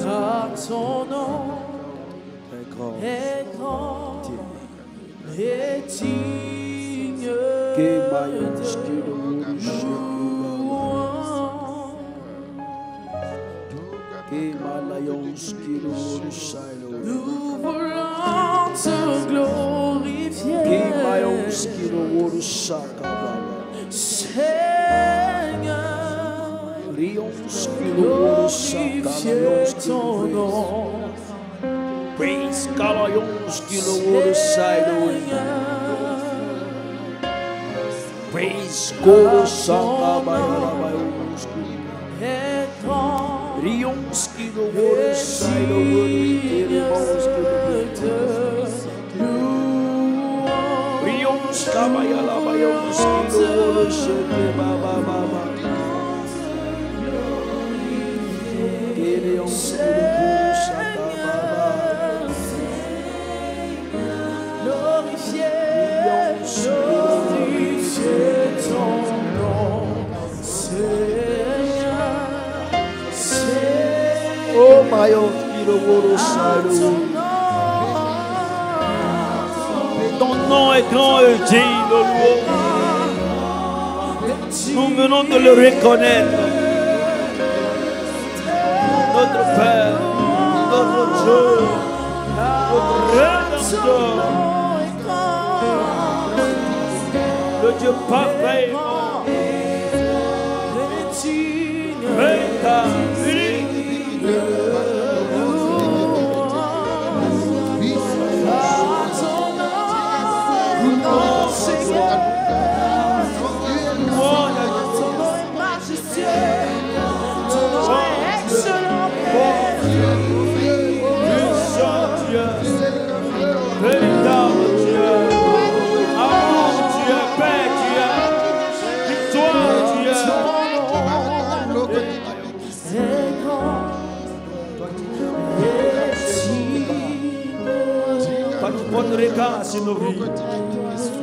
car ton nom est grand et digne de louange. Nous voulons te glorifier, Seigneur, glorifier ton nom. Praise God, est grand. oh my God, ton nom est grand et digne de louange. Nous venons de le reconnaître. Notre Père, notre Dieu, notre Rédempteur, le Dieu parfait,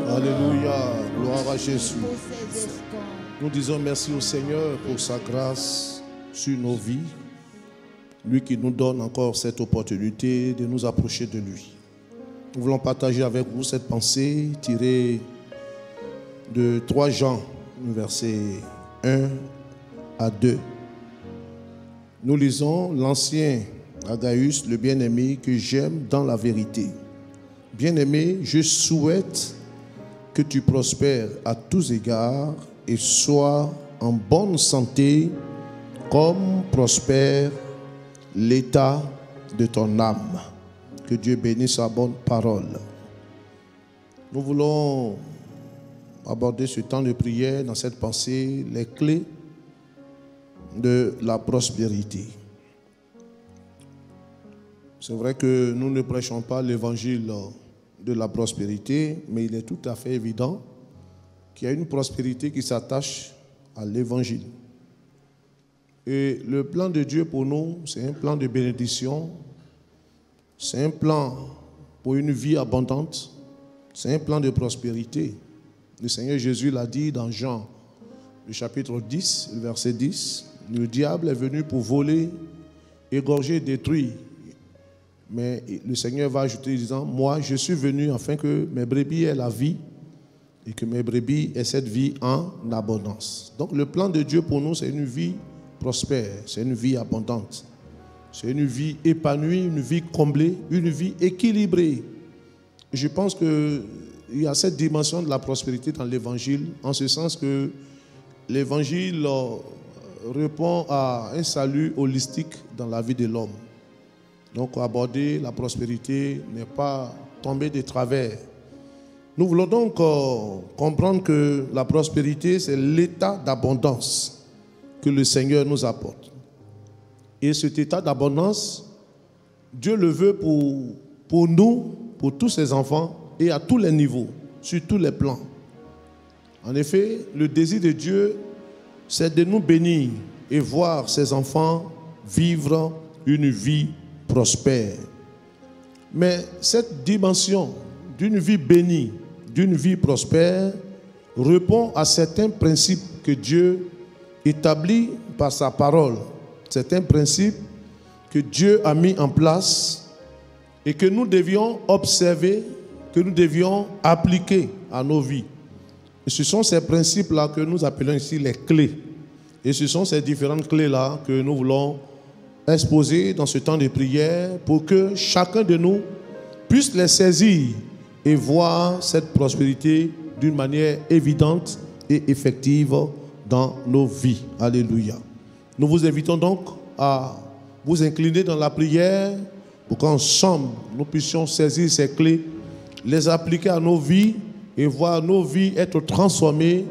Alléluia, gloire à Jésus. Nous disons merci au Seigneur pour sa grâce sur nos vies. Lui qui nous donne encore cette opportunité de nous approcher de lui. Nous voulons partager avec vous cette pensée tirée de 3 Jean, versets 1 à 2. Nous lisons l'ancien Agaius, le bien-aimé que j'aime dans la vérité. Bien-aimé, je souhaite que tu prospères à tous égards et sois en bonne santé comme prospère l'état de ton âme. Que Dieu bénisse sa bonne parole. Nous voulons aborder ce temps de prière dans cette pensée, les clés de la prospérité. C'est vrai que nous ne prêchons pas l'évangile de la prospérité, mais il est tout à fait évident qu'il y a une prospérité qui s'attache à l'évangile. Et le plan de Dieu pour nous, c'est un plan de bénédiction, c'est un plan pour une vie abondante, c'est un plan de prospérité. Le Seigneur Jésus l'a dit dans Jean, le chapitre 10, le verset 10, le diable est venu pour voler, égorger, détruire. Mais le Seigneur va ajouter en disant, moi je suis venu afin que mes brebis aient la vie et que mes brebis aient cette vie en abondance. Donc le plan de Dieu pour nous, c'est une vie prospère, c'est une vie abondante, c'est une vie épanouie, une vie comblée, une vie équilibrée. Et je pense qu'il y a cette dimension de la prospérité dans l'évangile, en ce sens que l'évangile répond à un salut holistique dans la vie de l'homme. Donc aborder la prospérité n'est pas tomber de travers. Nous voulons donc comprendre que la prospérité, c'est l'état d'abondance que le Seigneur nous apporte. Et cet état d'abondance, Dieu le veut pour nous, pour tous ses enfants et à tous les niveaux, sur tous les plans. En effet, le désir de Dieu, c'est de nous bénir et voir ses enfants vivre une vie prospère. Mais cette dimension d'une vie bénie, d'une vie prospère, répond à certains principes que Dieu établit par sa parole. C'est un principe que Dieu a mis en place et que nous devions observer, que nous devions appliquer à nos vies. Et ce sont ces principes-là que nous appelons ici les clés. Et ce sont ces différentes clés-là que nous voulons exposer dans ce temps de prière pour que chacun de nous puisse les saisir et voir cette prospérité d'une manière évidente et effective dans nos vies. Alléluia. Nous vous invitons donc à vous incliner dans la prière pour qu'ensemble nous puissions saisir ces clés, les appliquer à nos vies et voir nos vies être transformées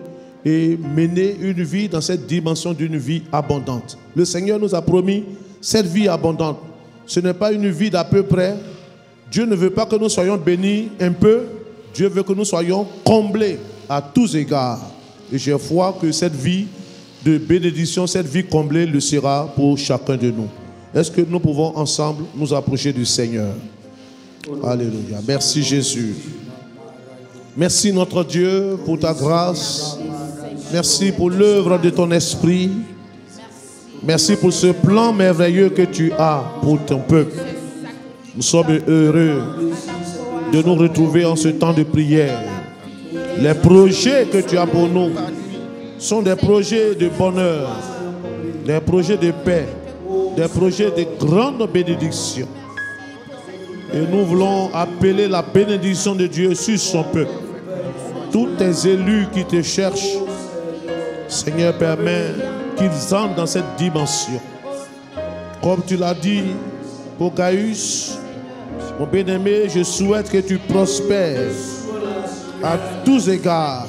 et mener une vie dans cette dimension d'une vie abondante. Le Seigneur nous a promis cette vie abondante. Ce n'est pas une vie d'à peu près. Dieu ne veut pas que nous soyons bénis un peu. Dieu veut que nous soyons comblés à tous égards. Et j'ai foi que cette vie de bénédiction, cette vie comblée le sera pour chacun de nous. Est-ce que nous pouvons ensemble nous approcher du Seigneur? Alléluia. Merci Jésus. Merci notre Dieu pour ta grâce. Merci pour l'œuvre de ton esprit. Merci pour ce plan merveilleux que tu as pour ton peuple. Nous sommes heureux de nous retrouver en ce temps de prière. Les projets que tu as pour nous sont des projets de bonheur, des projets de paix, des projets de grande bénédiction. Et nous voulons appeler la bénédiction de Dieu sur son peuple. Tous tes élus qui te cherchent, Seigneur, permets qu'ils entrent dans cette dimension. Comme tu l'as dit pour Gaius, mon bien-aimé, je souhaite que tu prospères à tous égards.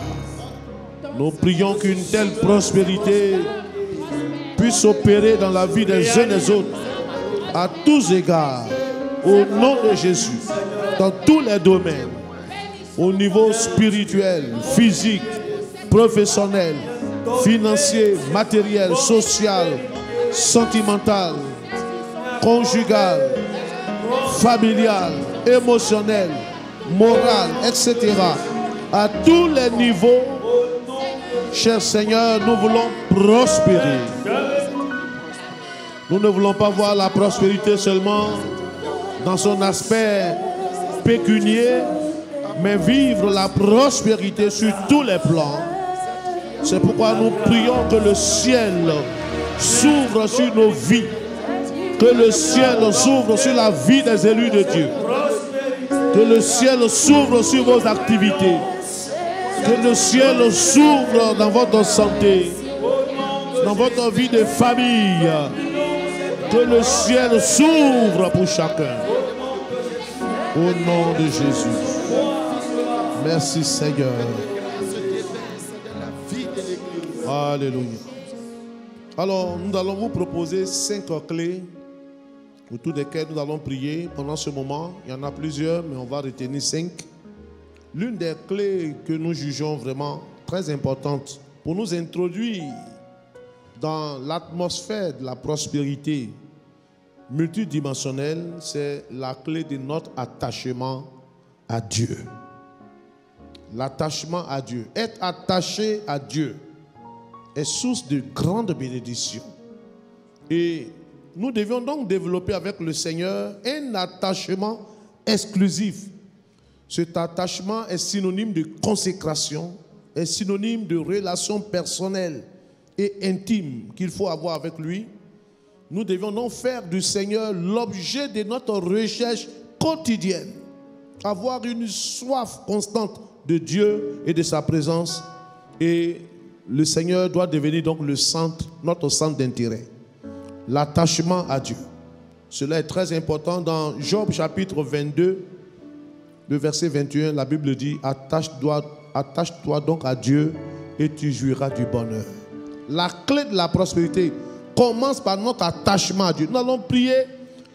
Nous prions qu'une telle prospérité puisse opérer dans la vie des uns et des autres, à tous égards, au nom de Jésus, dans tous les domaines, au niveau spirituel, physique, professionnel, financier, matériel, social, sentimental, conjugal, familial, émotionnel, moral, etc. À tous les niveaux, cher Seigneur, nous voulons prospérer. Nous ne voulons pas voir la prospérité seulement dans son aspect pécunier, mais vivre la prospérité sur tous les plans. C'est pourquoi nous prions que le ciel s'ouvre sur nos vies, que le ciel s'ouvre sur la vie des élus de Dieu, que le ciel s'ouvre sur vos activités, que le ciel s'ouvre dans votre santé, dans votre vie de famille, que le ciel s'ouvre pour chacun. Au nom de Jésus. Merci Seigneur. Alléluia. Alors, nous allons vous proposer 5 clés autour desquelles nous allons prier pendant ce moment. Il y en a plusieurs, mais on va retenir 5. L'une des clés que nous jugeons vraiment très importante pour nous introduire dans l'atmosphère de la prospérité multidimensionnelle, c'est la clé de notre attachement à Dieu. L'attachement à Dieu. Être attaché à Dieu est source de grande bénédiction. Et nous devions donc développer avec le Seigneur un attachement exclusif. Cet attachement est synonyme de consécration, est synonyme de relation personnelle et intime qu'il faut avoir avec lui. Nous devions donc faire du Seigneur l'objet de notre recherche quotidienne. Avoir une soif constante de Dieu et de sa présence. Et le Seigneur doit devenir donc le centre, notre centre d'intérêt. L'attachement à Dieu. Cela est très important. Dans Job chapitre 22, le verset 21, la Bible dit: attache-toi donc à Dieu et tu jouiras du bonheur. La clé de la prospérité commence par notre attachement à Dieu. Nous allons prier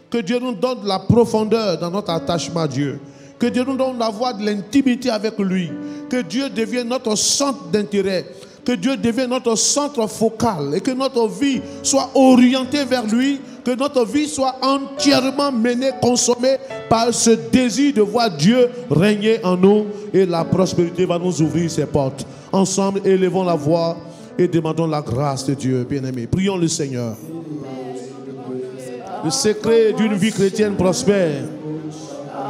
que Dieu nous donne de la profondeur dans notre attachement à Dieu. Que Dieu nous donne d'avoir de l'intimité avec lui. Que Dieu devienne notre centre d'intérêt. Que Dieu devienne notre centre focal. Et que notre vie soit orientée vers lui. Que notre vie soit entièrement menée, consommée par ce désir de voir Dieu régner en nous. Et la prospérité va nous ouvrir ses portes. Ensemble, élevons la voix et demandons la grâce de Dieu, bien-aimé. Prions le Seigneur. Le secret d'une vie chrétienne prospère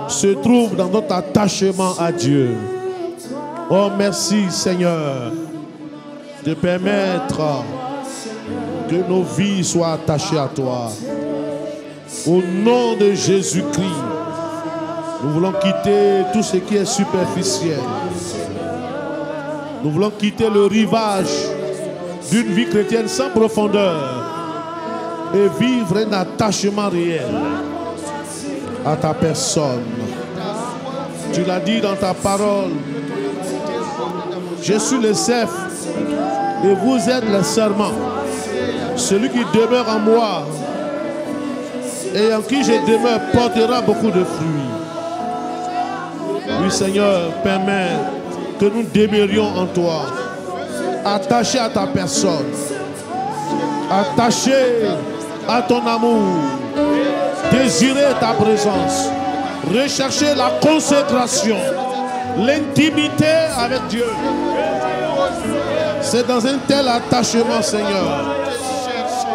se trouve dans notre attachement à Dieu. Oh, merci Seigneur de permettre que nos vies soient attachées à toi. Au nom de Jésus-Christ, nous voulons quitter tout ce qui est superficiel. Nous voulons quitter le rivage d'une vie chrétienne sans profondeur et vivre un attachement réel à ta personne. Tu l'as dit dans ta parole. Je suis le cep et vous êtes le serment. Celui qui demeure en moi et en qui je demeure portera beaucoup de fruits. Oui Seigneur, permets que nous demeurions en toi, attachés à ta personne, attachés à ton amour, désirer ta présence, rechercher la consécration, l'intimité avec Dieu. C'est dans un tel attachement, Seigneur,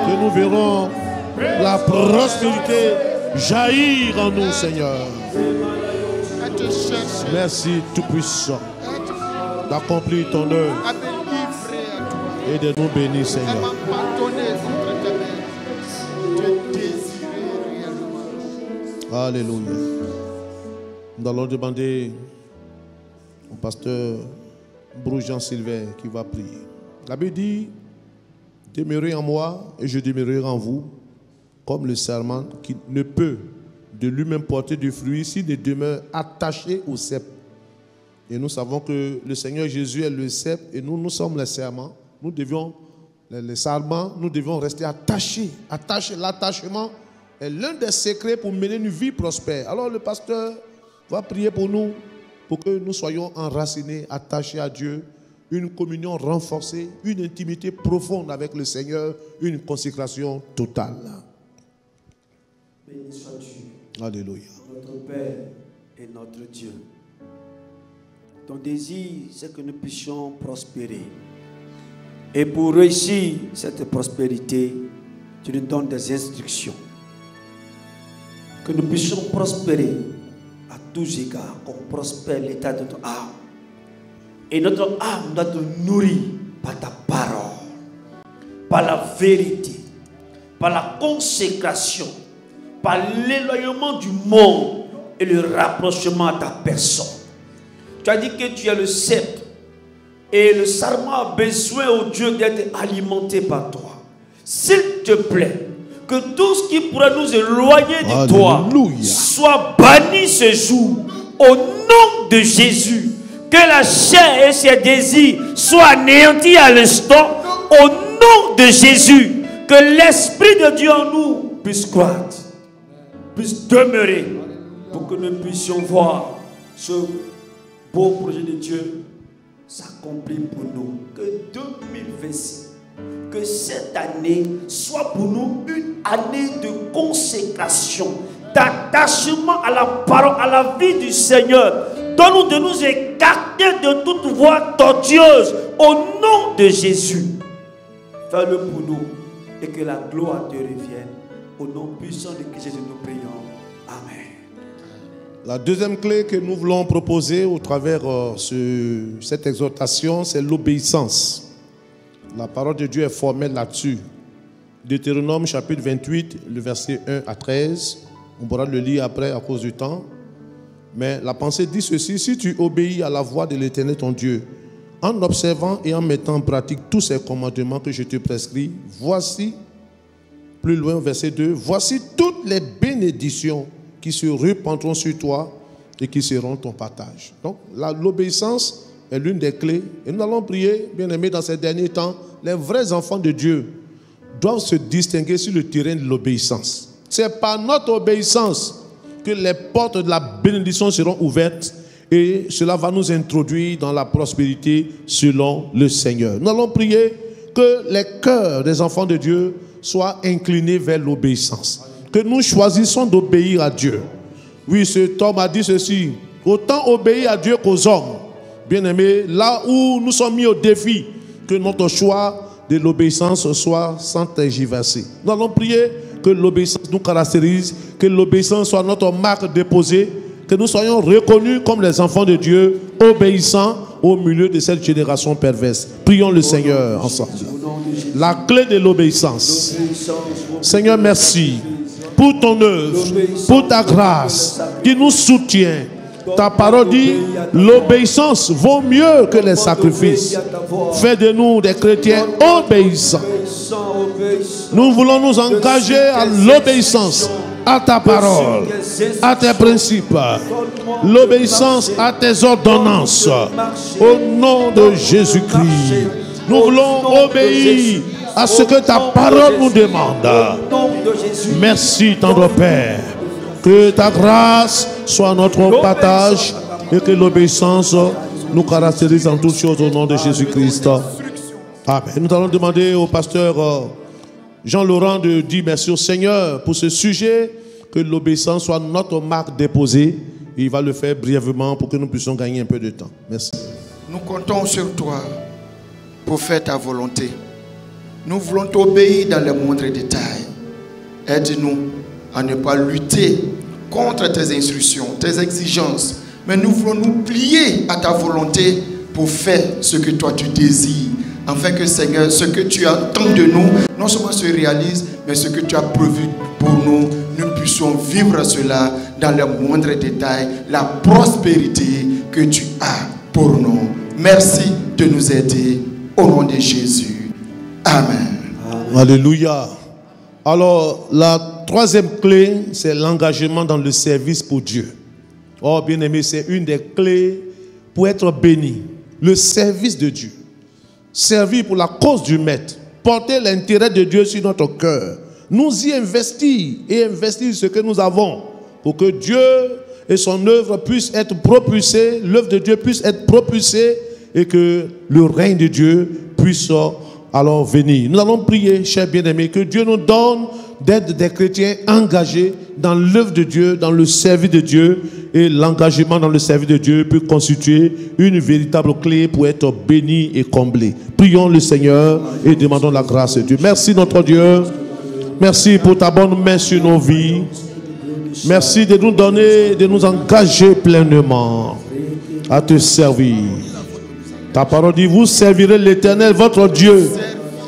que nous verrons la prospérité jaillir en nous, Seigneur. Merci Tout-Puissant d'accomplir ton œuvre et de nous bénir, Seigneur. Alléluia. Nous allons demander au pasteur Bruce Jean-Sylvain qui va prier. La Bible dit: demeurez en moi et je demeurerai en vous, comme le serment qui ne peut de lui-même porter du fruit s'il ne demeure attaché au cep. Et nous savons que le Seigneur Jésus est le cep et nous sommes les serments. Nous devions, les serments, nous devons rester attachés. L'attachement est l'un des secrets pour mener une vie prospère. Alors le pasteur va prier pour nous, pour que nous soyons enracinés, attachés à Dieu, une communion renforcée, une intimité profonde avec le Seigneur, une consécration totale. Béni sois-tu. Alléluia. Notre Père et notre Dieu. Ton désir, c'est que nous puissions prospérer. Et pour réussir cette prospérité, tu nous donnes des instructions. Que nous puissions prospérer à tous égards, qu'on prospère l'état de notre âme. Et notre âme doit être nourrie par ta parole, par la vérité, par la consécration, par l'éloignement du monde et le rapprochement à ta personne. Tu as dit que tu es le sceptre et le sarment a besoin, au Dieu, d'être alimenté par toi. S'il te plaît, que tout ce qui pourrait nous éloigner de toi soit banni ce jour au nom de Jésus. Que la chair et ses désirs soient anéantis à l'instant au nom de Jésus. Que l'Esprit de Dieu en nous puisse croître, puisse demeurer, pour que nous puissions voir ce beau projet de Dieu s'accomplir pour nous. Que 2026, que cette année soit pour nous une année de consécration, d'attachement à la parole, à la vie du Seigneur. Donne-nous de nous écarter de toute voie tortueuse au nom de Jésus. Fais-le pour nous et que la gloire te revienne. Au nom puissant de Jésus, nous prions. Amen. La deuxième clé que nous voulons proposer au travers cette exhortation, c'est l'obéissance. La parole de Dieu est formelle là-dessus. Deutéronome chapitre 28, le verset 1 à 13. On pourra le lire après à cause du temps. Mais la pensée dit ceci: si tu obéis à la voix de l'Éternel ton Dieu, en observant et en mettant en pratique tous ces commandements que je te prescris, voici, plus loin, verset 2, voici toutes les bénédictions qui se répandront sur toi et qui seront ton partage. Donc, l'obéissance est l'une des clés. Et nous allons prier, bien aimés, dans ces derniers temps, les vrais enfants de Dieu doivent se distinguer sur le terrain de l'obéissance. C'est par notre obéissance que les portes de la bénédiction seront ouvertes et cela va nous introduire dans la prospérité selon le Seigneur. Nous allons prier que les cœurs des enfants de Dieu soient inclinés vers l'obéissance. Que nous choisissons d'obéir à Dieu. Oui, cet homme a dit ceci: autant obéir à Dieu qu'aux hommes. Bien aimé, là où nous sommes mis au défi que notre choix de l'obéissance soit sans tergiverser. Nous allons prier que l'obéissance nous caractérise, que l'obéissance soit notre marque déposée, que nous soyons reconnus comme les enfants de Dieu, obéissants au milieu de cette génération perverse. Prions le Seigneur ensemble. La clé de l'obéissance. Seigneur, merci pour ton œuvre, pour ta grâce qui nous soutient. Ta parole dit, l'obéissance vaut mieux que les sacrifices. Fais de nous des chrétiens obéissants. Nous voulons nous engager à l'obéissance à ta parole, à tes principes, l'obéissance à tes ordonnances. Au nom de Jésus-Christ, nous voulons obéir à ce que ta parole nous demande. Merci, tendre Père. Que ta grâce soit notre partage et que l'obéissance nous caractérise en toutes choses au nom de Jésus-Christ. Amen. Nous allons demander au pasteur Jean-Laurent de dire merci au Seigneur pour ce sujet, que l'obéissance soit notre marque déposée. Il va le faire brièvement pour que nous puissions gagner un peu de temps. Merci. Nous comptons sur toi pour faire ta volonté. Nous voulons t'obéir dans les moindres détails. Aide-nous à ne pas lutter contre tes instructions, tes exigences, mais nous voulons nous plier à ta volonté pour faire ce que toi tu désires, afin que Seigneur, ce que tu attends de nous, non seulement se réalise, mais ce que tu as prévu pour nous, nous puissions vivre cela dans les moindres détails, la prospérité que tu as pour nous. Merci de nous aider au nom de Jésus. Amen. Alléluia. Alors, la troisième clé, c'est l'engagement dans le service pour Dieu. Oh, bien-aimé, c'est une des clés pour être béni. Le service de Dieu. Servir pour la cause du Maître. Porter l'intérêt de Dieu sur notre cœur. Nous y investir et investir ce que nous avons pour que Dieu et son œuvre puissent être propulsés, l'œuvre de Dieu puisse être propulsée et que le règne de Dieu puisse alors venir. Nous allons prier, chers bien-aimés, que Dieu nous donne d'être des chrétiens engagés dans l'œuvre de Dieu, dans le service de Dieu. Et l'engagement dans le service de Dieu peut constituer une véritable clé pour être béni et comblé. Prions le Seigneur et demandons la grâce de Dieu. Merci notre Dieu. Merci pour ta bonne main sur nos vies. Merci de nous donner, de nous engager pleinement à te servir. Ta parole dit, vous servirez l'Éternel, votre Dieu,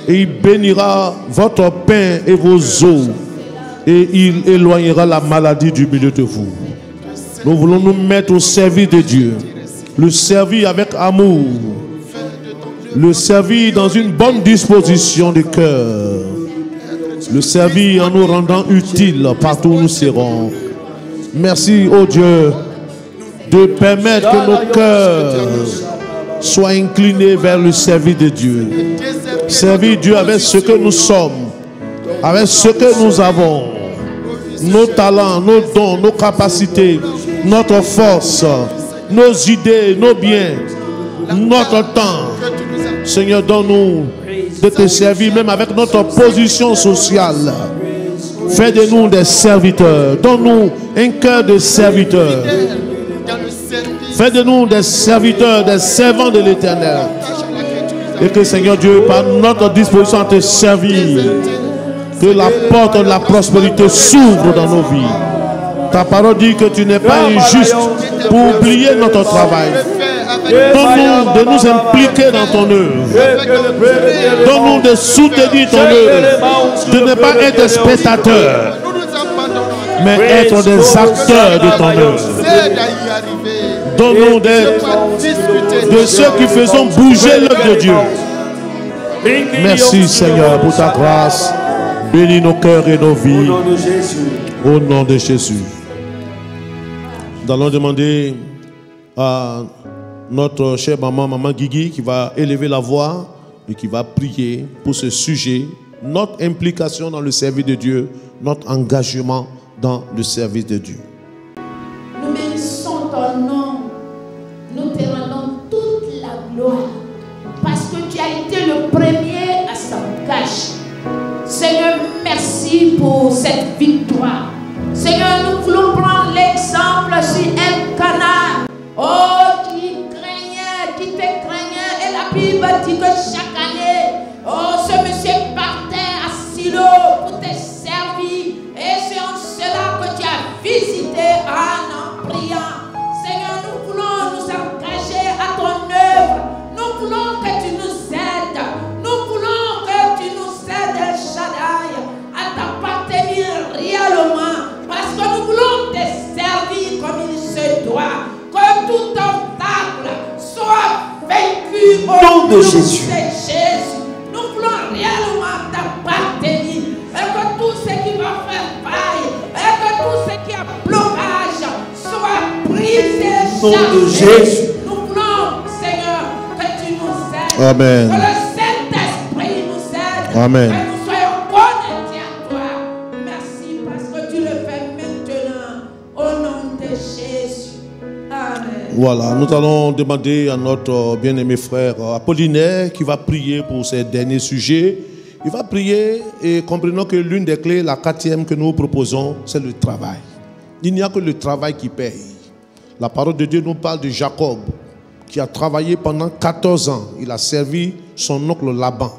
et il bénira votre pain et vos eaux, et il éloignera la maladie du milieu de vous. Nous voulons nous mettre au service de Dieu, le servir avec amour, le servir dans une bonne disposition de cœur, le servir en nous rendant utiles partout où nous serons. Merci, ô Dieu, de permettre que nos cœurs soient inclinés vers le service de Dieu. Servir Dieu avec ce que nous sommes, avec ce que nous avons, nos talents, nos dons, nos capacités, notre force, nos idées, nos biens, notre temps. Seigneur, donne-nous de te servir même avec notre position sociale. Fais de nous des serviteurs. Donne-nous un cœur de serviteurs. Fais de nous des serviteurs, des servants de l'Éternel. Et que Seigneur Dieu, par notre disposition à te servir, que la porte de la prospérité s'ouvre dans nos vies. Ta parole dit que tu n'es pas injuste pour oublier notre travail. Donne-nous de nous impliquer dans ton œuvre. Donne-nous de soutenir ton œuvre. De ne pas être des spectateurs, mais être des acteurs de ton œuvre. Donne-nous de ceux qui faisons bouger l'œuvre de Dieu. Merci Seigneur pour ta grâce. Bénis nos cœurs et nos vies. Au nom de Jésus. Nous allons demander à notre chère maman Guigui, qui va élever la voix et qui va prier pour ce sujet, notre implication dans le service de Dieu, notre engagement dans le service de Dieu. Nous bénissons ton nom, nous te rendons toute la gloire, parce que tu as été le premier à s'engager. Seigneur, merci pour cette victoire. Seigneur, nous voulons prendre l'exemple sur Elkanah, oh, qui te craignait, et la Bible dit que chaque année nom de Jésus. Nous voulons réellement t'appartenir. Et que tout ce qui va faire faille, et que tout ce qui a blocage soit brisé. Au nom de Jésus. Nous voulons, Seigneur, que tu nous aides. Amen. Que le Saint-Esprit nous aide. Amen. Que nous soyons connectés à toi. Merci parce que tu le fais maintenant. Au nom de Jésus. Amen. Voilà, nous allons demander à notre bien-aimé frère Apollinaire qui va prier pour ces derniers sujets. Il va prier et comprenons que l'une des clés, la 4e que nous proposons, c'est le travail. Il n'y a que le travail qui paye. La parole de Dieu nous parle de Jacob qui a travaillé pendant 14 ans. Il a servi son oncle Laban.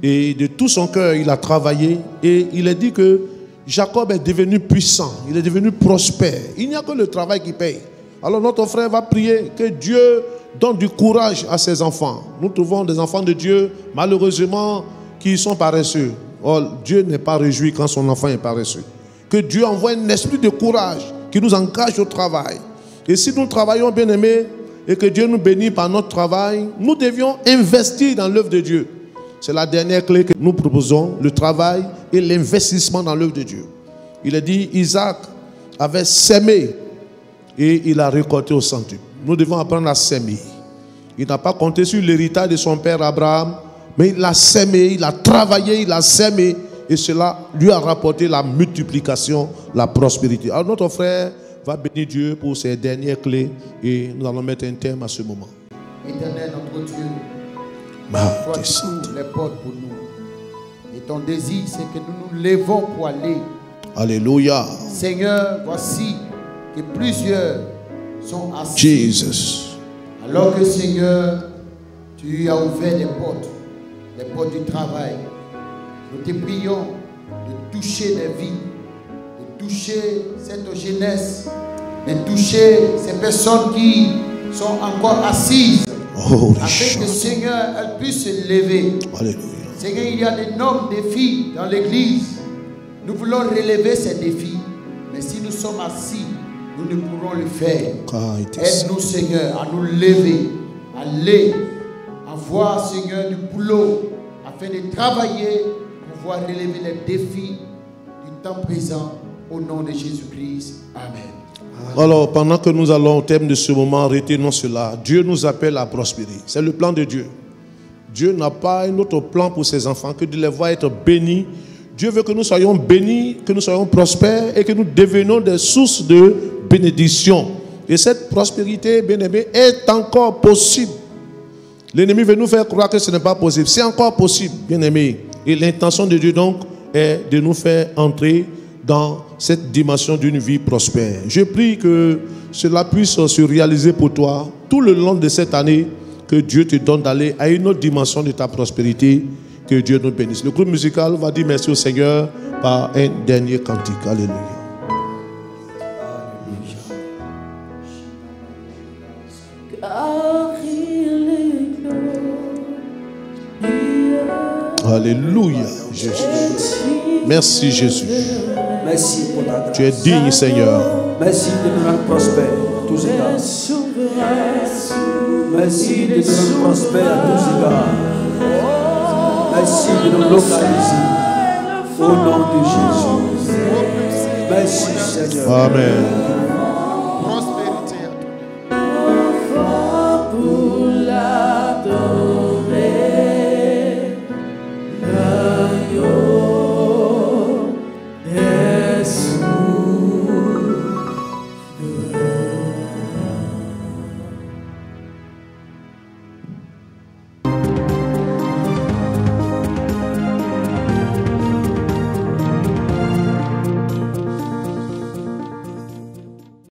Et de tout son cœur, il a travaillé et il a dit que Jacob est devenu puissant, il est devenu prospère. Il n'y a que le travail qui paye. Alors notre frère va prier que Dieu donne du courage à ses enfants. Nous trouvons des enfants de Dieu, malheureusement, qui sont paresseux. Or, Dieu n'est pas réjoui quand son enfant est paresseux. Que Dieu envoie un esprit de courage qui nous engage au travail. Et si nous travaillons, bien aimés, et que Dieu nous bénit par notre travail, nous devions investir dans l'œuvre de Dieu. C'est la dernière clé que nous proposons, le travail et l'investissement dans l'œuvre de Dieu. Il a dit, Isaac avait sémé et il a récolté au centuple. Nous devons apprendre à s'aimer. Il n'a pas compté sur l'héritage de son père Abraham, mais il a sémé, il a travaillé, il a sémé, et cela lui a rapporté la multiplication, la prospérité. Alors notre frère va bénir Dieu pour ces dernières clés, et nous allons mettre un terme à ce moment. Éternel notre Dieu, toi tu ouvres les portes pour nous. Et ton désir, c'est que nous nous levons pour aller. Alléluia. Seigneur, voici que plusieurs sont assis. Jesus. Alors que Seigneur, tu as ouvert les portes du travail. Nous te prions de toucher les vies, de toucher cette jeunesse, de toucher ces personnes qui sont encore assises, afin que Seigneur, elles puissent se lever. Alléluia. Seigneur, il y a d'énormes défis dans l'église. Nous voulons relever ces défis, mais si nous sommes assis, nous ne pourrons le faire. Aide-nous, Seigneur, à nous lever, à aller, à voir, Seigneur, du boulot, afin de travailler, pour pouvoir relever les défis du temps présent, au nom de Jésus-Christ. Amen. Alors, pendant que nous allons au thème de ce moment, retenons cela. Dieu nous appelle à prospérer. C'est le plan de Dieu. Dieu n'a pas un autre plan pour ses enfants que de les voir être bénis. Dieu veut que nous soyons bénis, que nous soyons prospères et que nous devenions des sources de bénédiction. Et cette prospérité, bien aimé, est encore possible. L'ennemi veut nous faire croire que ce n'est pas possible. C'est encore possible, bien aimé. Et l'intention de Dieu donc est de nous faire entrer dans cette dimension d'une vie prospère. Je prie que cela puisse se réaliser pour toi tout le long de cette année, que Dieu te donne d'aller à une autre dimension de ta prospérité. Que Dieu nous bénisse. Le groupe musical va dire merci au Seigneur par un dernier cantique. Alléluia. Alléluia, Jésus. Merci, Jésus. Merci pour ta grâce. Tu es digne, Seigneur. Merci de nous rendre prospères à tous égards. Merci de nous rendre prospères à tous égards. Merci de nous localiser au nom de Jésus. Merci, Seigneur. Amen.